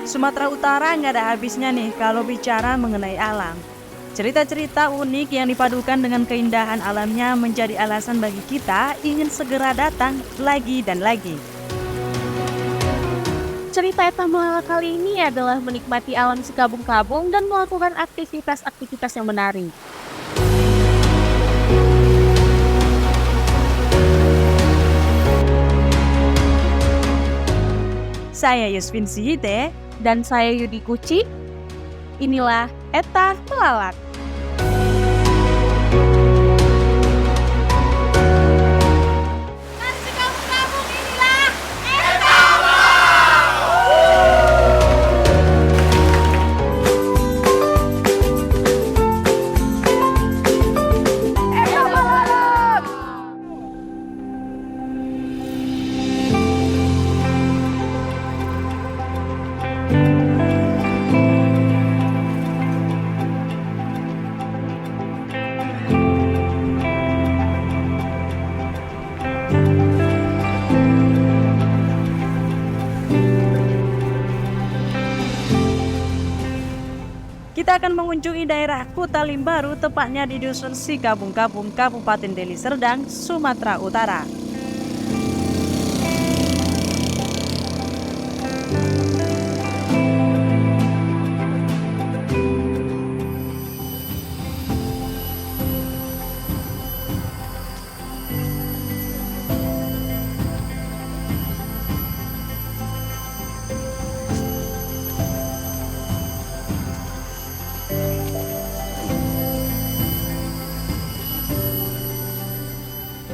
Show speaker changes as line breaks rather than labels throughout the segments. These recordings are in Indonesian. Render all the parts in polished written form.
Sumatera Utara nggak ada habisnya nih kalau bicara mengenai alam. Cerita-cerita unik yang dipadukan dengan keindahan alamnya menjadi alasan bagi kita ingin segera datang lagi dan lagi.
Cerita Eta Melala kali ini adalah menikmati alam sekabung-kabung dan melakukan aktivitas-aktivitas yang menarik.
Saya Yusvin Sihite.
Dan saya Yudi Kuci, inilah Eta Melala.
Kita akan mengunjungi daerah Kutalimbaru, tepatnya di Dusun Sikabung-Kabung, Kabupaten Deli Serdang, Sumatera Utara.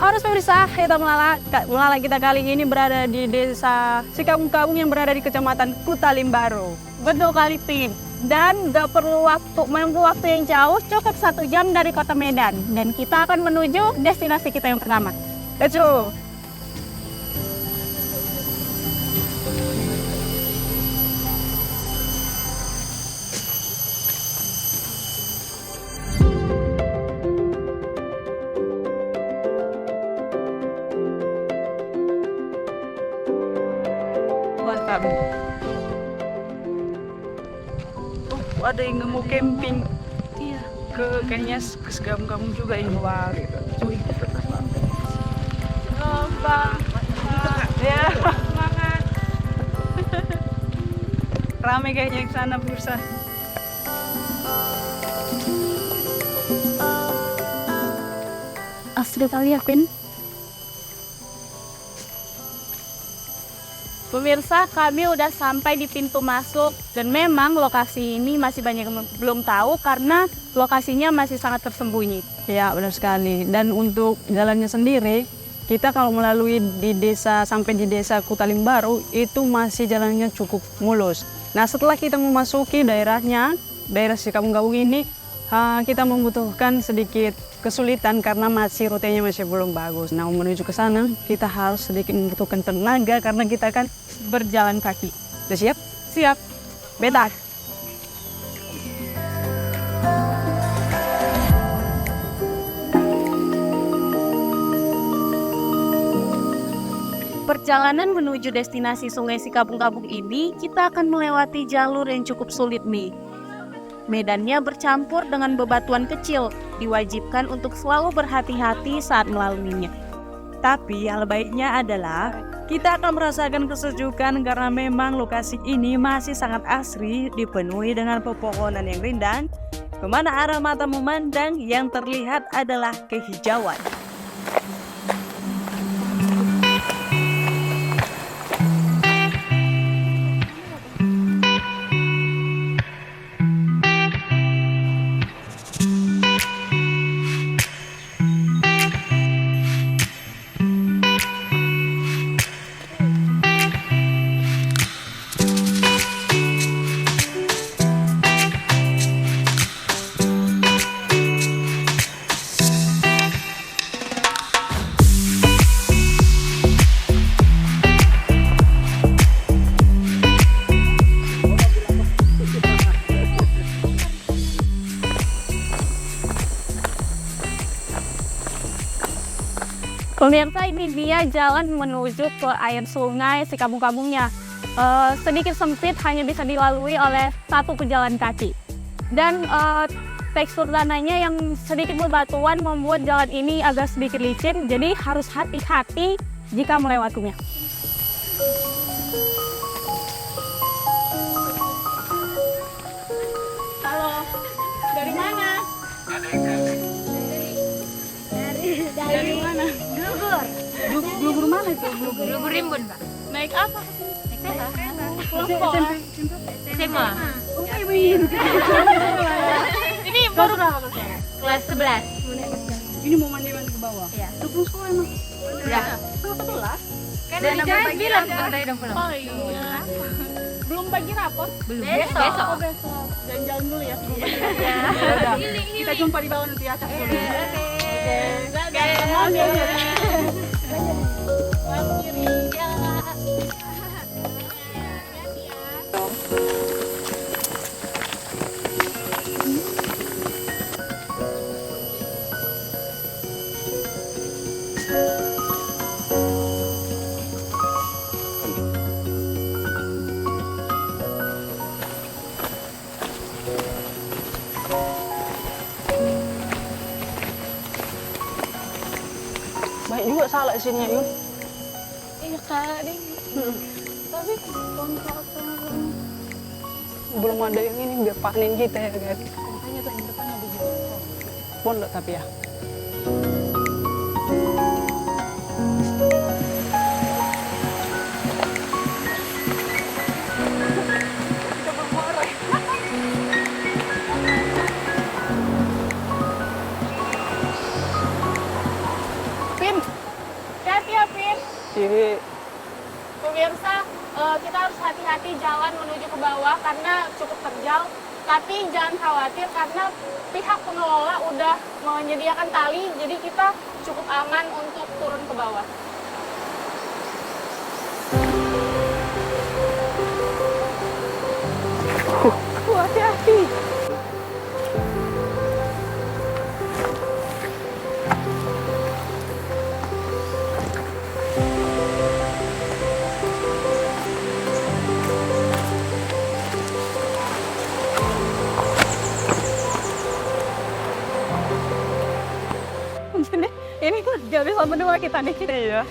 Harus pemirsa, Eta Melala kita kali ini berada di desa Sikabung-Kabung yang berada di Kecamatan Kutalimbaru.
Betul kali, Pin. Dan gak perlu menempuh waktu yang jauh, cukup 1 jam dari kota Medan. Dan kita akan menuju destinasi kita yang pertama.
Let's go! Mantap. Ada yang mau camping. Iya. Kayaknya ke Sikabung-Kabung juga ini. Wah, cuy. Bang. Ya. Semangat. Rame kayaknya ke sana pemirsa.
Asli kali ya, Pin. Pemirsa, kami udah sampai di pintu masuk dan memang lokasi ini masih banyak yang belum tahu karena lokasinya masih sangat tersembunyi.
Ya, benar sekali. Dan untuk jalannya sendiri, kita kalau melalui sampai di desa Kutalimbaru itu masih jalannya cukup mulus. Nah, setelah kita memasuki daerah Sikabung-Kabung ini, kita membutuhkan sedikit kesulitan karena rutenya masih belum bagus. Nah, menuju ke sana kita harus sedikit membutuhkan tenaga karena kita kan berjalan kaki. Sudah siap?
Siap.
Beta.
Perjalanan menuju destinasi Sungai Sikabung-Kabung ini, kita akan melewati jalur yang cukup sulit nih. Medannya bercampur dengan bebatuan kecil, diwajibkan untuk selalu berhati-hati saat melaluinya.
Tapi hal baiknya adalah kita akan merasakan kesejukan karena memang lokasi ini masih sangat asri, dipenuhi dengan pepohonan yang rindang. Kemana arah mata memandang, yang terlihat adalah kehijauan.
Pemirsa, ini dia jalan menuju ke air sungai Sikabung-Kabungnya.
sedikit sempit, hanya bisa dilalui oleh satu pejalan kaki. Dan tekstur tanahnya yang sedikit berbatuan membuat jalan ini agak sedikit licin, jadi harus hati-hati jika melewatinya. Halo, dari mana? Dari mana? Blugur mana itu?
Blugur Rimbun, Pak.
Naik apa? Pulang sekolah.
SMA.
Ini baru
Kelas 11.
Ini mau mandi-mandi ke bawah?
Iya.
Udah pulang sekolah emang?
Udah.
Kan
Dan namanya bilang kan tadi udah pulang.
Oh iya. Belum bagi rapot?
Belum.
Besok. Oh, besok. Jalan-jalan dulu ya sebelum bagi rapot.
Iya.
Udah. Kita jumpa di bawah nanti acak dulu. Oke.
Baik juga salah sini Yun.
Iya kali. Tapi kontraknya
Belum ada yang ini biar panen kita ya guys.
makanya tuh yang depan ada juga.
Pondok tapi ya.
Pin, hati ya Pin.
Jadi
Pemirsa, kita harus hati-hati jalan menuju ke bawah karena cukup terjal. Tapi jangan khawatir karena pihak pengelola udah menyediakan tali, jadi kita cukup aman untuk turun ke bawah. Hati-hati. Ini gak bisa berdua kita nih.
iya.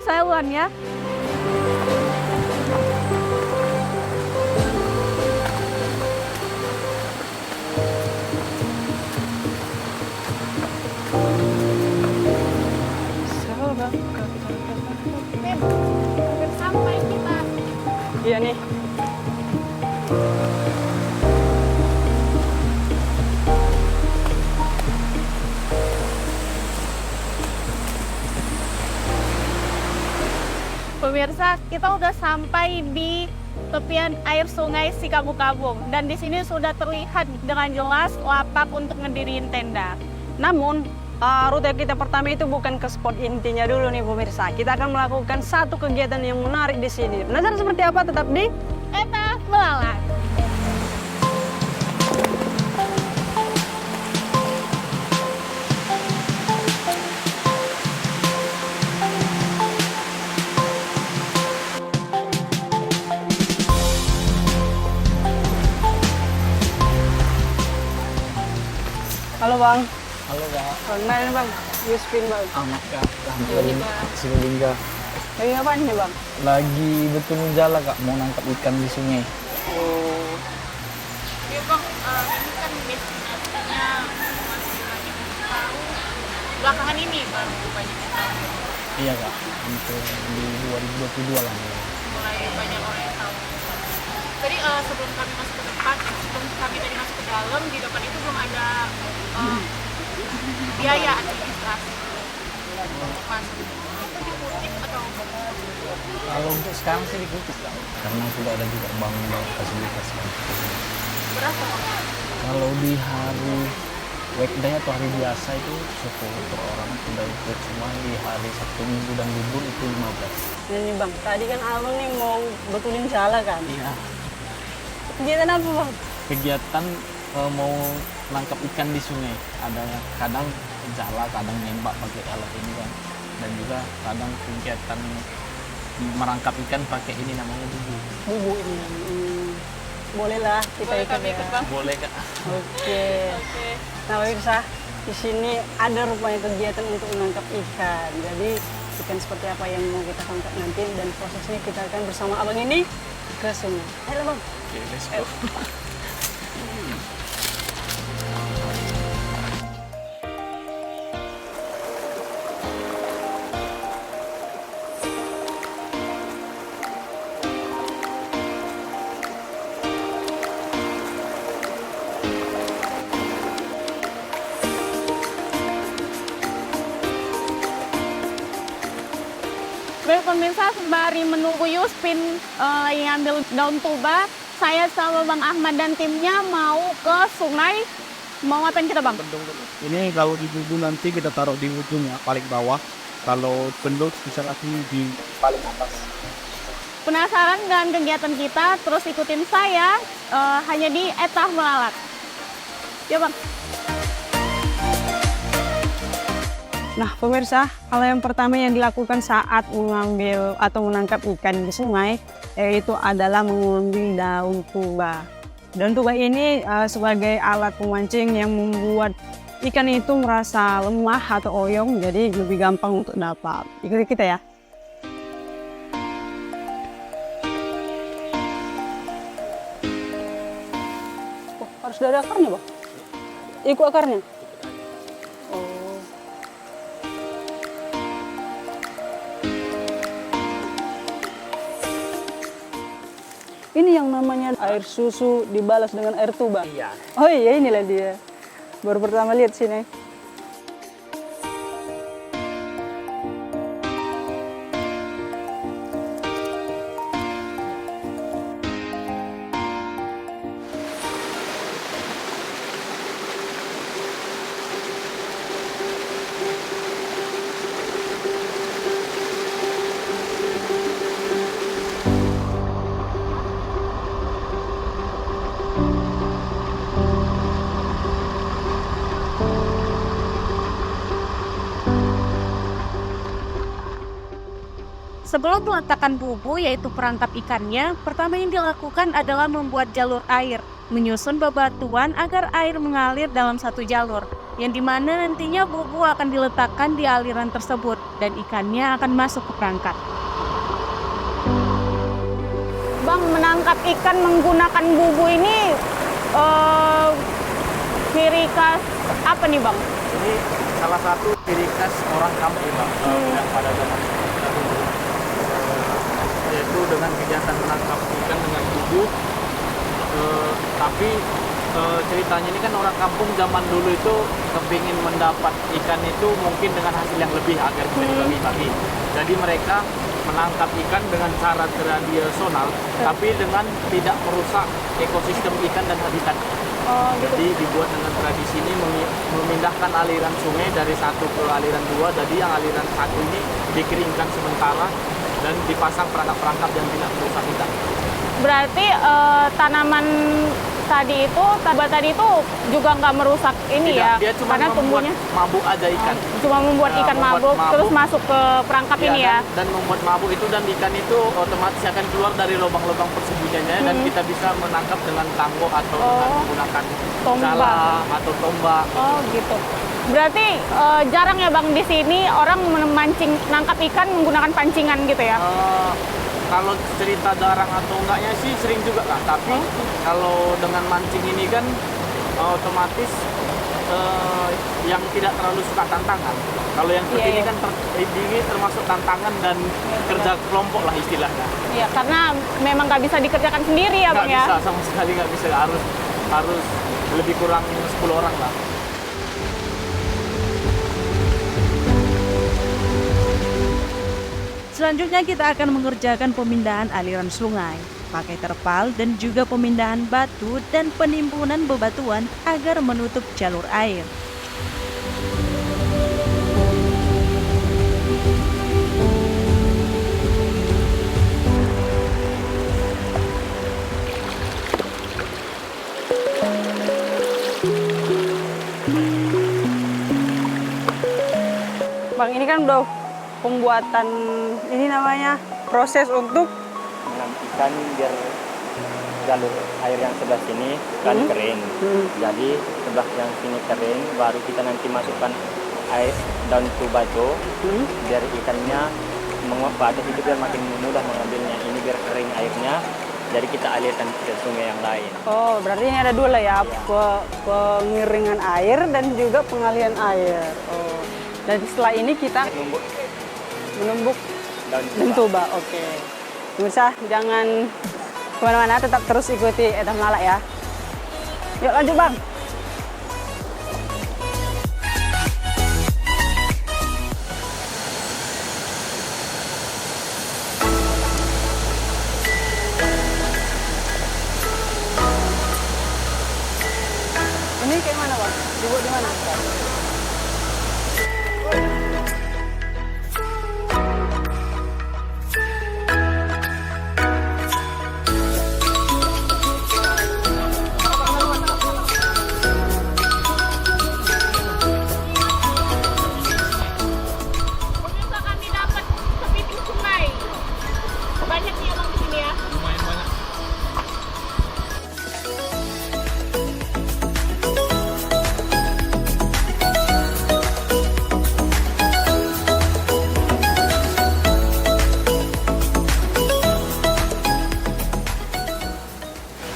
Saya ulan ya. Pin, hampir sampai kita.
Iya nih.
Pemirsa, kita udah sampai di tepian air sungai Sikabukabung dan di sini sudah terlihat dengan jelas lapak untuk ngediriin tenda.
Namun rute kita pertama itu bukan ke spot intinya dulu nih pemirsa. Kita akan melakukan satu kegiatan yang menarik di sini. Penasaran seperti apa? Tetap di
Eta Belalang.
Halo Bang.
Halo Kak,
Bang, kenalin Bang. Yuspin Bang.
Ahmad Kak, Rahmatul Sibolingga.
Lagi ngapain nih Bang?
Lagi betulin jala Kak, mau nangkap ikan di sungai.
Oh,
Ya Bang, ini kan destinasinya masih banyak yang tahu. Belakangan ini baru banyak yang tahu.
Iya Kak, hampir di 2022 lah.
Mulai banyak orang yang tahu. Tadi sebelum kami masuk ke depan, sebelum kami tadi masuk ke dalam, di depan itu belum ada biaya administrasi untuk masuk. Itu dikutip atau
Kalau untuk sekarang sih dikutip Kak, karena sudah ada juga bank fasilitas Kak.
berapa Bang?
Kalau di hari weekday atau hari biasa itu 10 per orang, sudah ikut semua. Di hari Sabtu, Minggu dan libur itu 15.
ini Bang. Tadi kan Abang nih mau betulin jala kan?
Iya.
Kegiatan apa Bang?
Kegiatan mau nangkap ikan di sungai. Ada yang kadang jala, kadang nembak pakai alat ini kan. Dan juga kadang kegiatan merangkap ikan pakai ini namanya bubu.
Bubu ini. Bolehlah kita
Boleh
ikut
kami
ya.
ikut, Bang.
Boleh Kak.
Oke.
Oke.
Nah pemirsa, di sini ada rupanya kegiatan untuk menangkap ikan. Jadi ikan seperti apa yang mau kita tangkap nanti dan prosesnya kita akan bersama abang ini ke sungai. Halo bang.
Oke, let's go.
Baik pemirsa, sembari menunggu Yuspin lagi ngambil daun tuba, saya sama Bang Ahmad dan timnya mau ke sungai. Mau ngapain kita Bang?
Ini kalau di bubu nanti kita taruh di ujung ya, paling bawah. Kalau pendut bisa lagi di paling atas.
Penasaran dengan kegiatan kita? Terus ikutin saya hanya di Etah Melalat. Yuk Bang.
Nah pemirsa, hal yang pertama yang dilakukan saat mengambil atau menangkap ikan di sungai yaitu adalah mengambil daun tuba. Daun tuba ini sebagai alat pemancing yang membuat ikan itu merasa lemah atau oyong, jadi lebih gampang untuk dapat. Ikuti kita ya. Oh, harus dari akarnya, Bang? Ikut akarnya? Oh. Ini yang namanya air susu dibalas dengan air tuba?
Iya.
Oh iya, inilah dia. Baru pertama lihat sini.
Sebelum meletakkan bubu yaitu perangkap ikannya, pertama yang dilakukan adalah membuat jalur air, menyusun bebatuan agar air mengalir dalam satu jalur, yang dimana nantinya bubu akan diletakkan di aliran tersebut dan ikannya akan masuk ke perangkap.
Bang, menangkap ikan menggunakan bubu ini ciri khas apa nih Bang?
Ini salah satu ciri khas orang kampung Bang, yang pada zaman dahulu. Yaitu dengan kegiatan menangkap ikan dengan bubu. Tapi ceritanya ini kan orang kampung zaman dulu itu kepingin mendapat ikan itu mungkin dengan hasil yang lebih agar bisa dibagi-bagi. Jadi mereka menangkap ikan dengan cara tradisional, tapi dengan tidak merusak ekosistem ikan dan habitat. Jadi dibuat dengan tradisi ini memindahkan aliran sungai dari satu ke aliran dua. Jadi yang aliran satu ini dikeringkan sementara dan dipasang perangkap-perangkap yang tidak merusak habitat.
Berarti tanaman tadi itu juga nggak merusak ini
Tidak,
ya?
dia cuma
Karena
membuat
tumbuhnya
mabuk aja ikan.
cuma membuat ikan
membuat
mabuk, terus masuk ke perangkap
Iya,
ini ya?
dan membuat mabuk itu, dan ikan itu otomatis akan keluar dari lubang-lubang persembunyiannya dan kita bisa menangkap dengan tanggo atau dengan menggunakan
Tombak.
jala atau tombak.
Oh gitu. Berarti jarang ya Bang di sini orang memancing nangkap ikan menggunakan pancingan gitu ya?
Kalau cerita jarang atau enggaknya sih sering juga lah, tapi kalau dengan mancing ini kan otomatis yang tidak terlalu suka tantangan. Kalau yang seperti ini kan ini termasuk tantangan dan kerja kelompok lah istilahnya.
Iya, karena memang nggak bisa dikerjakan sendiri ya Bang
Nggak
ya?
bisa, sama sekali nggak bisa, harus lebih kurang 10 orang lah.
Selanjutnya kita akan mengerjakan pemindahan aliran sungai, pakai terpal dan juga pemindahan batu dan penimbunan bebatuan agar menutup jalur air.
Bang, ini kan udah pembuatan ini namanya proses untuk
menantikan biar jalur air yang sebelah sini kan kering. Jadi sebelah yang sini kering, baru kita nanti masukkan air daun tubaco biar ikannya menguap ke atas, itu biar makin mudah mengambilnya. Ini biar kering airnya, jadi kita alirkan ke sungai yang lain.
Oh, berarti ini ada dua lah ya, pengeringan air dan juga pengalian air. Oh, dan setelah ini kita menumbuk
Daun
tuba. Oke. Pemirsa, jangan kemana-mana, tetap terus ikuti Edah Malak ya. Yuk lanjut Bang. Ini kayak mana Bang? Dibuat di mana?
Pemirsa, kami dapat kepiting sungai. Banyak nih emang di sini ya.
Lumayan banyak.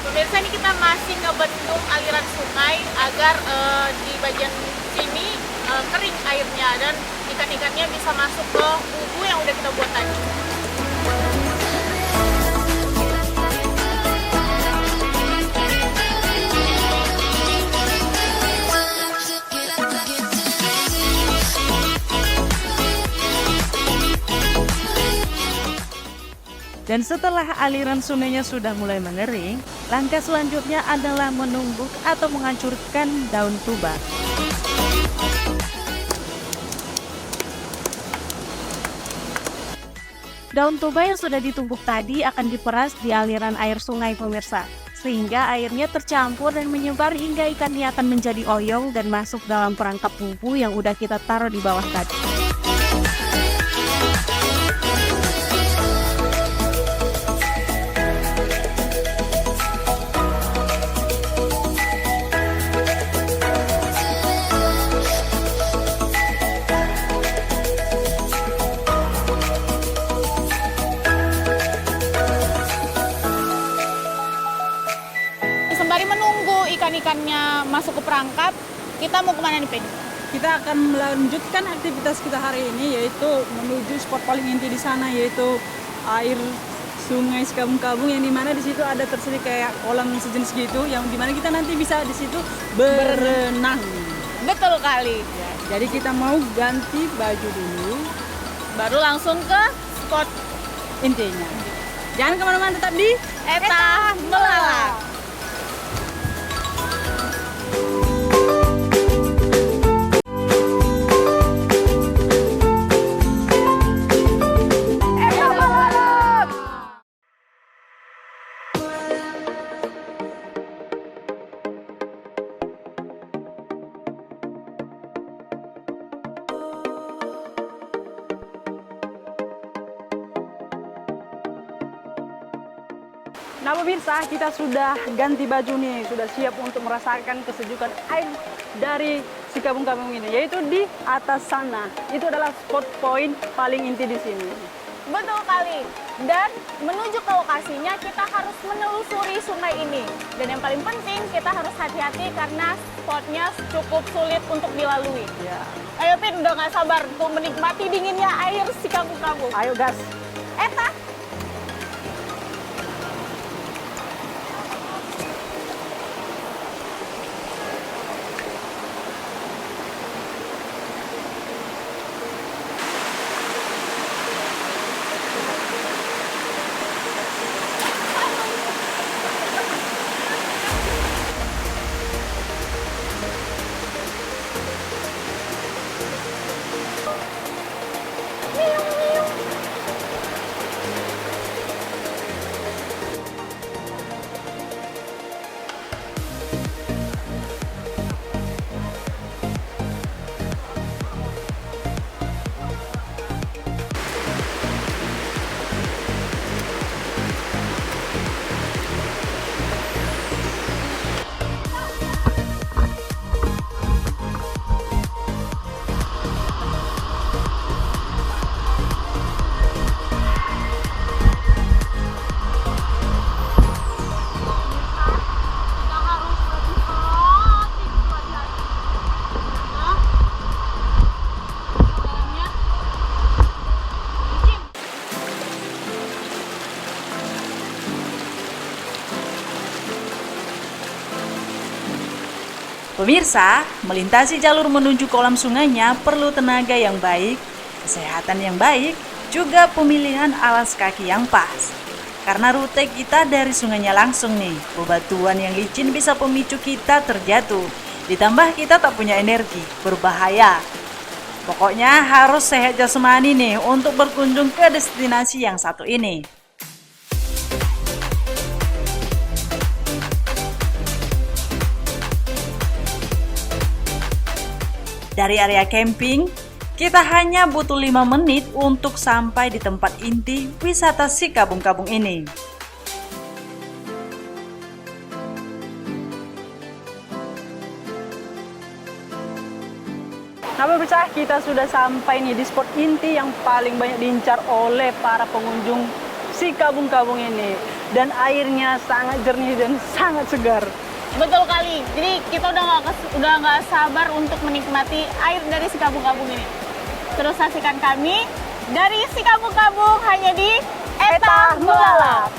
Pemirsa, ini kita masih ngebendung aliran sungai agar di bagian sini kering airnya dan ikan-ikannya bisa masuk ke bubu yang udah kita buat tadi.
Dan setelah aliran sungainya sudah mulai mengering, langkah selanjutnya adalah menumbuk atau menghancurkan daun tuba. Daun tuba yang sudah ditumbuk tadi akan diperas di aliran air sungai pemirsa, sehingga airnya tercampur dan menyebar hingga ikannya akan menjadi oyong dan masuk dalam perangkap bubu yang udah kita taruh di bawah tadi.
Sembari menunggu ikan-ikannya masuk ke perangkap, kita mau kemana nih, Pedi?
Kita akan melanjutkan aktivitas kita hari ini, yaitu menuju spot paling inti di sana, yaitu air sungai Sikabung-Kabung, yang dimana di situ ada tersedia kayak kolam sejenis gitu, yang dimana kita nanti bisa di situ berenang.
Betul kali.
Ya, jadi kita mau ganti baju dulu,
Baru langsung ke spot
intinya. Jangan kemana-mana, tetap di
Eta Melala.
Nah pemirsa, kita sudah ganti baju nih, sudah siap untuk merasakan kesejukan air dari Sikabung-Kabung ini, yaitu di atas sana. Itu adalah spot point paling inti di sini.
Betul kali. Dan menuju ke lokasinya kita harus menelusuri sungai ini. Dan yang paling penting kita harus hati-hati karena spotnya cukup sulit untuk dilalui.
Ya.
Ayo Pin, udah gak sabar untuk menikmati dinginnya air Sikabung-Kabung.
Ayo gas.
Eta.
Pemirsa, melintasi jalur menuju kolam sungainya perlu tenaga yang baik, kesehatan yang baik, juga pemilihan alas kaki yang pas. Karena rute kita dari sungainya langsung nih, bebatuan yang licin bisa pemicu kita terjatuh. Ditambah kita tak punya energi, berbahaya. Pokoknya harus sehat jasmani nih untuk berkunjung ke destinasi yang satu ini. Dari area camping, kita hanya butuh 5 menit untuk sampai di tempat inti wisata si Kabung-Kabung ini.
Nah pemirsa, kita sudah sampai nih di spot inti yang paling banyak diincar oleh para pengunjung si Kabung-Kabung ini. Dan airnya sangat jernih dan sangat segar.
Betul kali. Jadi kita udah nggak sabar untuk menikmati air dari si Kabung-Kabung ini. Terus saksikan kami dari si Kabung-Kabung hanya di Eta Melalap.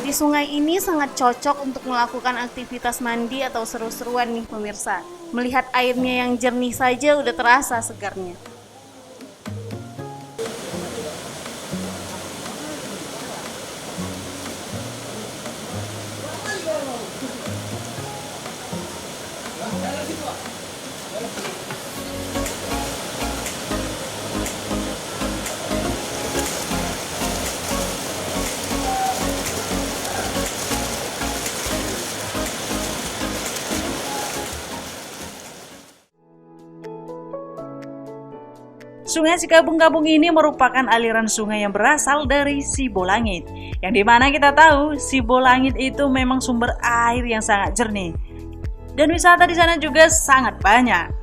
Di sungai ini sangat cocok untuk melakukan aktivitas mandi atau seru-seruan nih pemirsa. Melihat airnya yang jernih saja udah terasa segarnya.
Sungai si Kabung-Kabung ini merupakan aliran sungai yang berasal dari Sibolangit. Yang dimana kita tahu Sibolangit itu memang sumber air yang sangat jernih. Dan wisata di sana juga sangat banyak.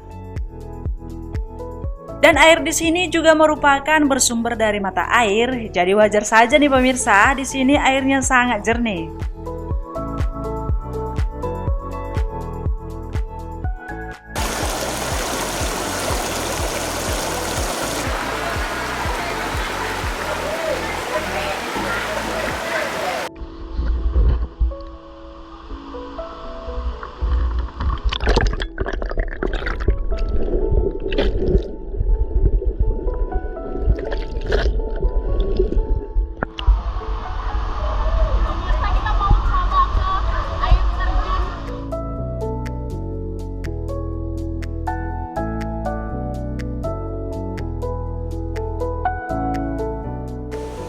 Dan air di sini juga merupakan bersumber dari mata air. Jadi wajar saja nih pemirsa, di sini airnya sangat jernih.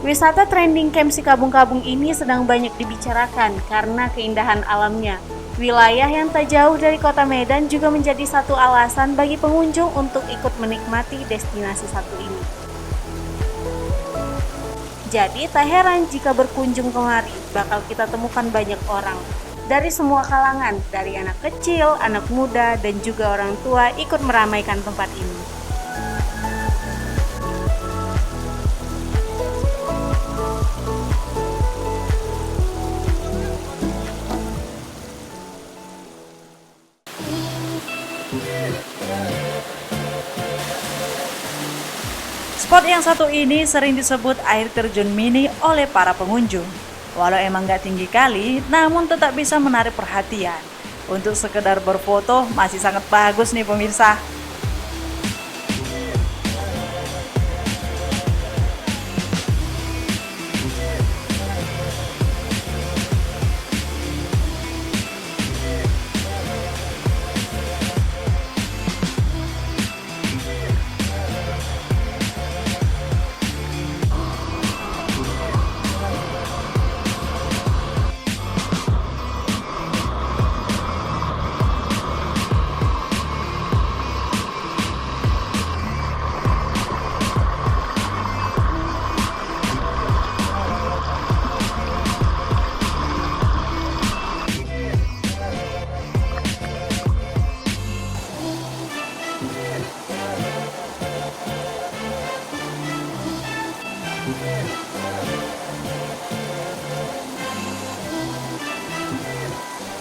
Wisata trending camp si Kabung-Kabung ini sedang banyak dibicarakan karena keindahan alamnya. Wilayah yang tak jauh dari kota Medan juga menjadi satu alasan bagi pengunjung untuk ikut menikmati destinasi satu ini. Jadi tak heran jika berkunjung kemari bakal kita temukan banyak orang. Dari semua kalangan, dari anak kecil, anak muda, dan juga orang tua ikut meramaikan tempat ini.
Spot yang satu ini sering disebut air terjun mini oleh para pengunjung. Walau emang gak tinggi kali, namun tetap bisa menarik perhatian. Untuk sekedar berfoto masih sangat bagus nih pemirsa.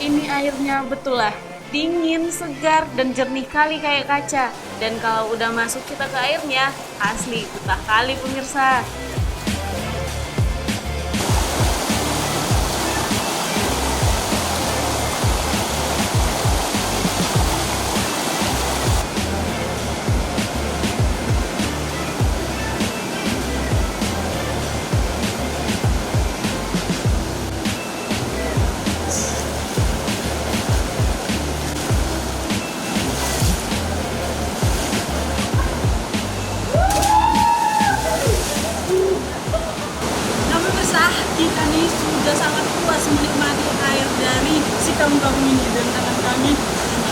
Ini airnya betul lah, dingin, segar, dan jernih kali kayak kaca. Dan kalau udah masuk kita ke airnya, asli betah kali pemirsa.
Nah pemirsa, kita nih sudah sangat puas menikmati air dari si kampung ini, dan tangan kami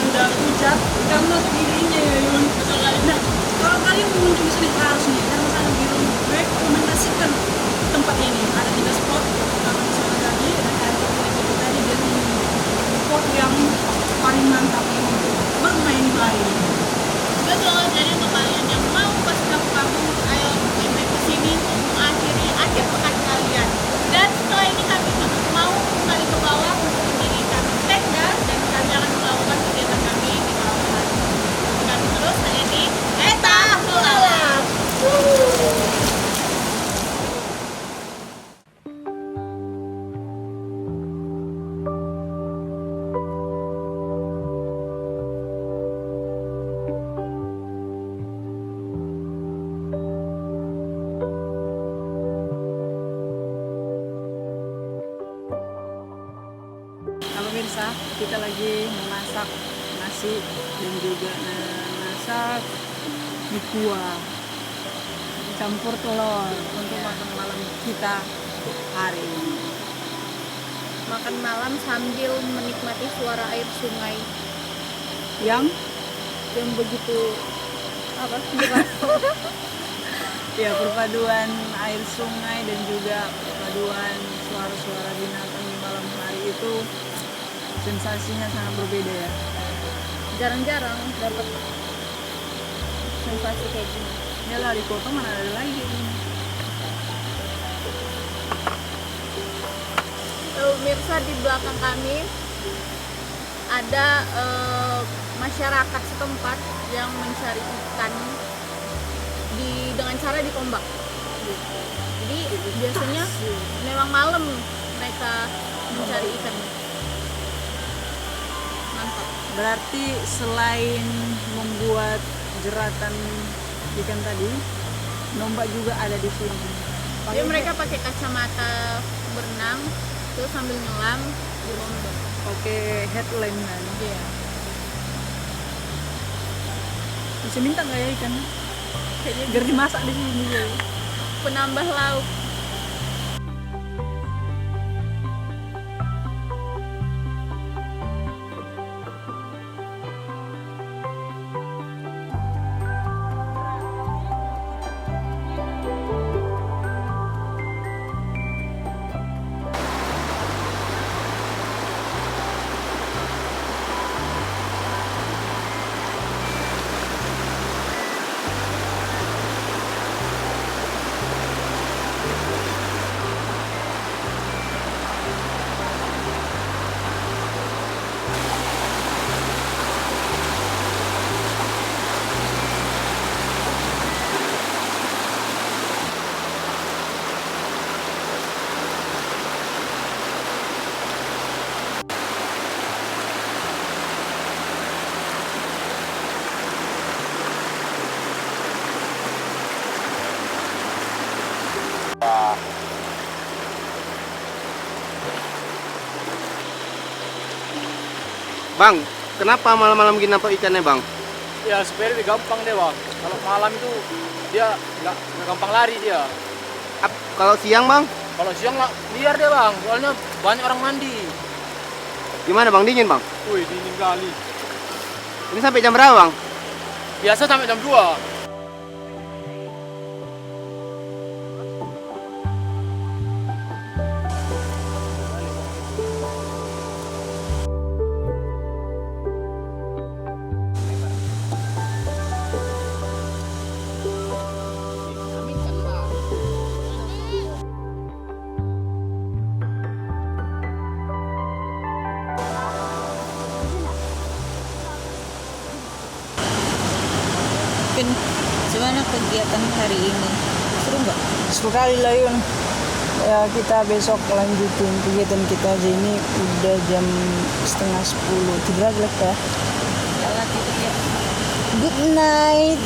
sudah pucat karena segininya ya Yun. Betul kali. Nah, kalau kalian mengunjungi sini harus nih, karena sangat direkomendasikan tempat ini. Ada 3 spot, pertama di sana tadi, dan air terjun itu tadi, dan spot yang paling mantap untuk bermain di air.
Betul, jadi untuk kalian yang mau pas kampung, ayo main ke sini untuk mengakhiri akhir pekan kalian. Dan setelah ini kami mau kembali ke bawah untuk mendirikan tenda dan kami akan melakukan kegiatan kami di malam hari. Kami terus hanya di Eta Melalang.
Nah pemirsa, kita lagi memasak nasi dan juga masak mie kuah campur telur untuk makan malam kita hari ini.
Makan malam sambil menikmati suara air sungai
Yang
yang begitu deras.
ya perpaduan air sungai dan juga perpaduan suara-suara binatang di malam hari itu sensasinya sangat berbeda ya.
Jarang-jarang dapat sensasi kayak gini.
Yalah, di kota mana ada lagi.
Pemirsa, di belakang kami ada masyarakat setempat yang mencari ikan dengan cara ditombak. Jadi biasanya memang malam mereka mencari ikan. Mantap.
Berarti selain membuat jeratan ikan tadi, nombak juga ada di sini.
Jadi mereka pakai kacamata berenang terus sambil nyelam di ombak.
Pakai headlamp kan.
Iya.
Bisa minta nggak ya ikan? Kayaknya biar dimasak di sini ya.
Penambah lauk.
Bang, kenapa malam-malam gini nampak ikannya bang?
Ya sebenarnya lebih gampang deh bang. Kalau malam itu dia nggak gampang lari dia.
Kalau siang bang?
Kalau siang lah liar dia bang. Soalnya banyak orang mandi.
Gimana bang, dingin bang?
Wih dingin kali.
Ini sampai jam berapa bang?
Biasa sampai jam 2.
Ipin, gimana kegiatan hari ini? Seru nggak?
Sekali lah Yun. Ya kita besok lanjutin kegiatan kita aja, ini udah jam 9:30. Tidur aja lah ya.
Jalan tidur ya.
Good night.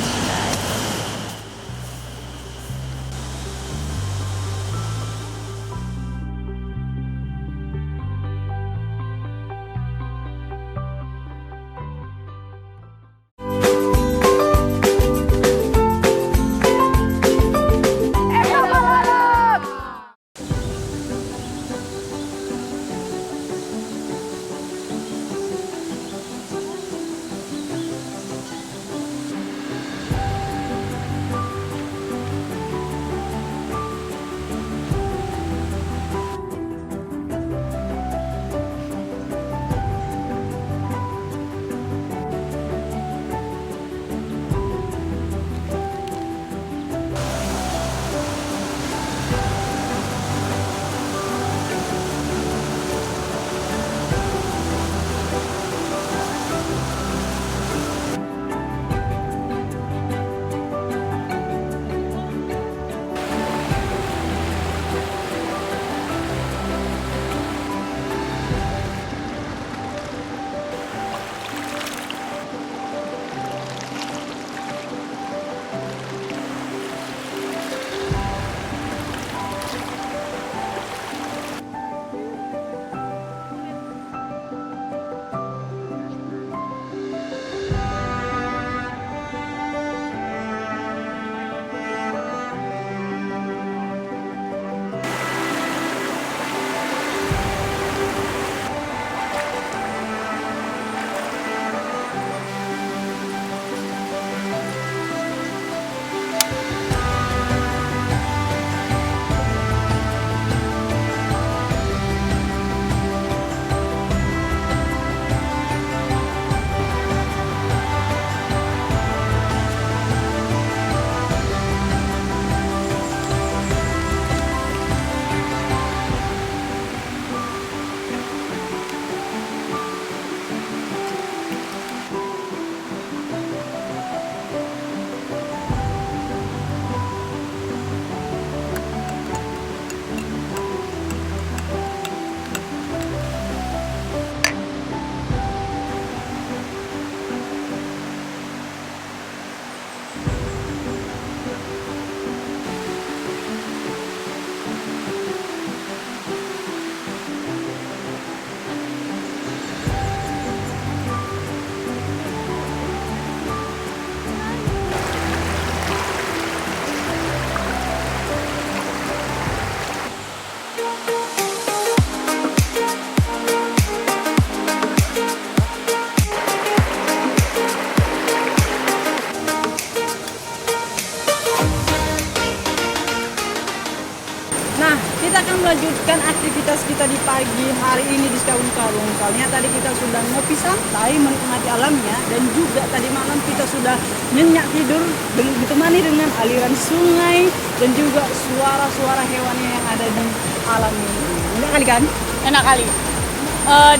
Nah, kita akan melanjutkan aktivitas kita di pagi hari ini di Sekaun Kalung. Soalnya tadi kita sudah ngopi santai, menikmati alamnya, dan juga tadi malam kita sudah nyenyak tidur ditemani dengan aliran sungai dan juga suara-suara hewannya yang ada di alam ini. Enak kali kan?
Enak kali.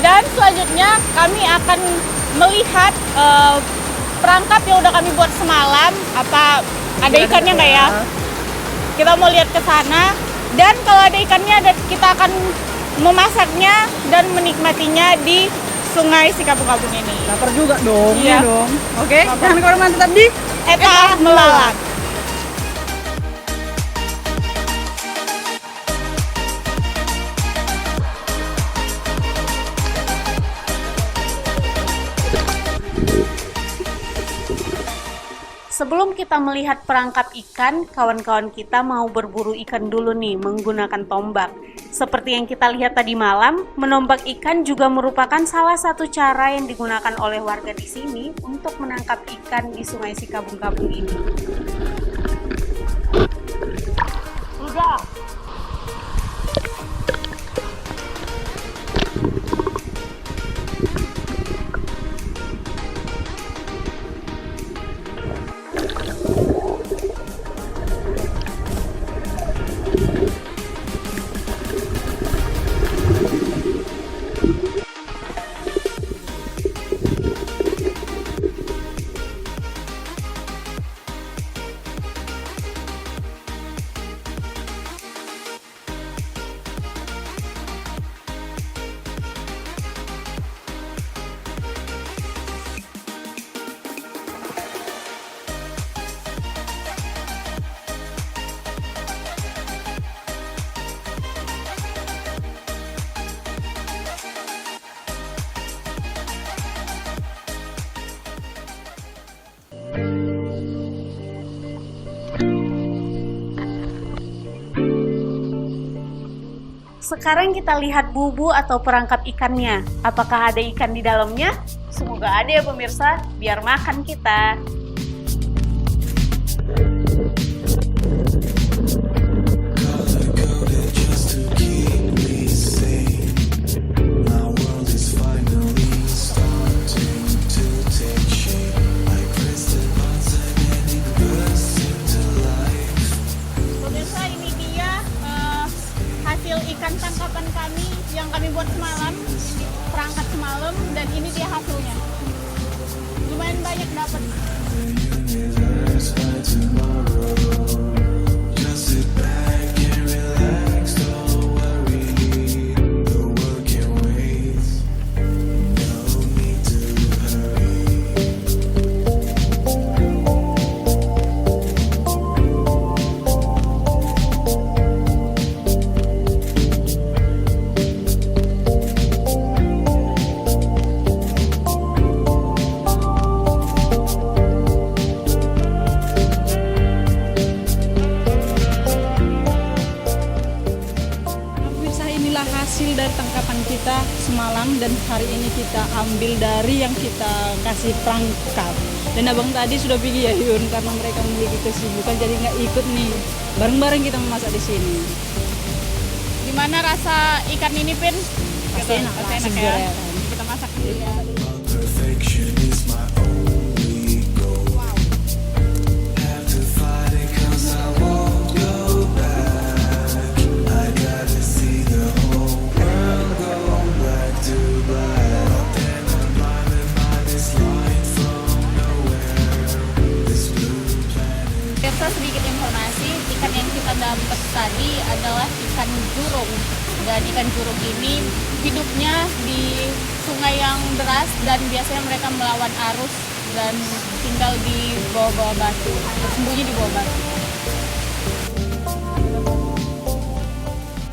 Dan selanjutnya kami akan melihat perangkap yang udah kami buat semalam. Apa ada ikannya nggak ya? Kita mau lihat ke sana. Dan kalau ada ikannya, kita akan memasaknya dan menikmatinya di Sungai Sikapung-Kapung ini.
Lapar juga dong,
Iya.
ya dong. Oke, jangan kemana-mana, tetap di
Eta Melalat.
Sebelum kita melihat perangkap ikan, kawan-kawan kita mau berburu ikan dulu nih menggunakan tombak. Seperti yang kita lihat tadi malam, menombak ikan juga merupakan salah satu cara yang digunakan oleh warga di sini untuk menangkap ikan di Sungai Sikapung-Kapung ini.
Udah.
Sekarang kita lihat bubu atau perangkap ikannya. Apakah ada ikan di dalamnya? Semoga ada ya pemirsa, biar makan kita.
Pemirsa, ini dia hasil ikan tangkapan kami yang kami buat semalam, ini perangkat semalam, dan ini dia hasilnya. Lumayan banyak dapat.
Pemirsa, inilah hasil dari tangkapan kita semalam dan hari ini kita ambil dari yang kita kasih perangkap. Dan abang tadi sudah pergi ya Yun, karena mereka memiliki kesibukan jadi nggak ikut nih. Bareng-bareng kita memasak di sini.
Gimana rasa ikan ini, Pin?
Pasti enak,
Pasti enak
langsung
ya.
goreng.
Kita masak dulu ya. Pemirsa, sedikit informasi, ikan yang kita dapat tadi adalah ikan jurung. Dan ikan jurung ini hidupnya di sungai yang deras dan biasanya mereka melawan arus dan tinggal di bawah-bawah batu, bersembunyi di bawah batu.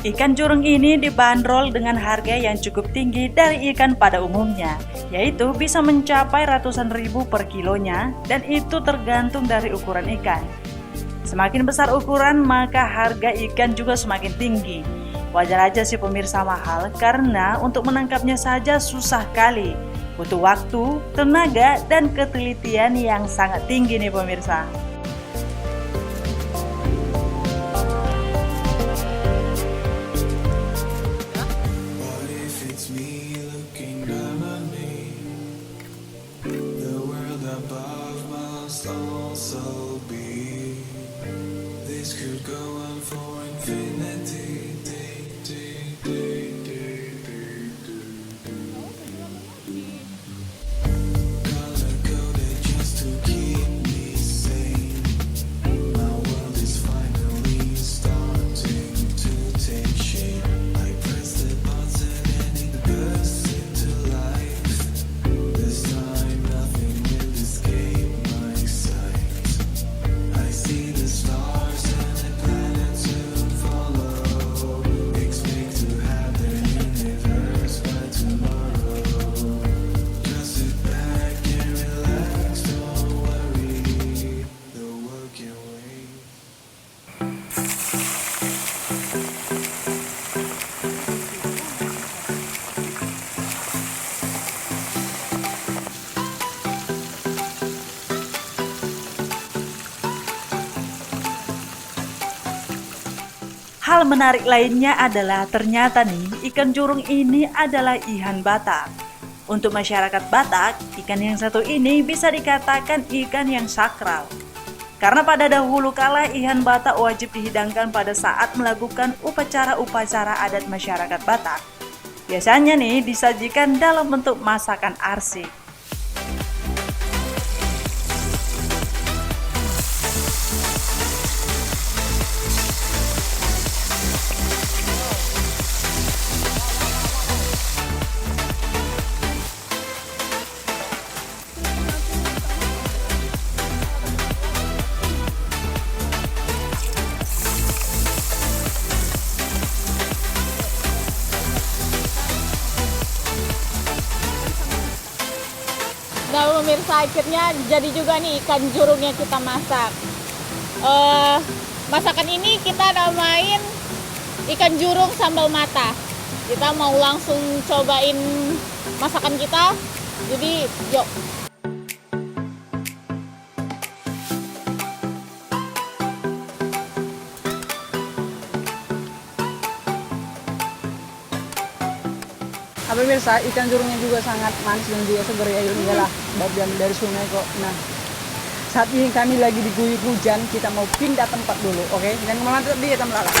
Ikan jurung ini dibanderol dengan harga yang cukup tinggi dari ikan pada umumnya, yaitu bisa mencapai ratusan ribu per kilonya, dan itu tergantung dari ukuran ikan. Semakin besar ukuran, maka harga ikan juga semakin tinggi. Wajar aja sih pemirsa mahal, karena untuk menangkapnya saja susah kali. Butuh waktu, tenaga, dan ketelitian yang sangat tinggi nih pemirsa. Hal menarik lainnya adalah ternyata nih ikan jurung ini adalah ikan Batak. Untuk masyarakat Batak, ikan yang satu ini bisa dikatakan ikan yang sakral. Karena pada dahulu kala ikan Batak wajib dihidangkan pada saat melakukan upacara-upacara adat masyarakat Batak. Biasanya nih disajikan dalam bentuk masakan arsik.
Nah pemirsa, akhirnya jadi juga nih ikan jurung yang kita masak. Masakan ini kita namain ikan jurung sambal mata. Kita mau langsung cobain masakan kita. Jadi, yuk.
Pemirsa, ikan jurungnya juga sangat manis dan juga segar ya, ini adalah bagian dari sungai kok. Nah, saat ini kami lagi diguyur hujan, kita mau pindah tempat dulu, oke? Dan kemana tetap di Etam Lala.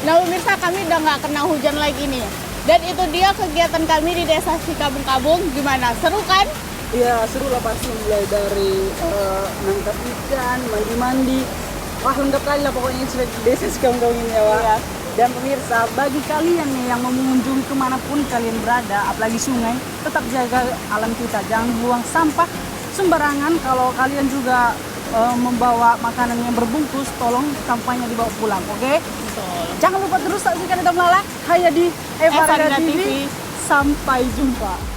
Nah pemirsa, kami udah nggak kena hujan lagi nih. Dan itu dia kegiatan kami di Desa Sikabung-Kabung. Gimana? Seru kan?
Iya, seru lah pasti, mulai dari nangkap ikan, mandi-mandi. Wah, lengkap kali lah pokoknya Desa Sikabung-Kabung ini ya, Wak.
Iya.
Dan pemirsa, bagi kalian nih yang mau mengunjungi kemanapun kalian berada, apalagi sungai, tetap jaga alam kita. Jangan buang sampah sembarangan. Kalau kalian juga membawa makanan yang berbungkus, tolong sampahnya dibawa pulang, oke? Jangan lupa terus saksikan Etam Lala hanya di Evarga TV. Sampai jumpa.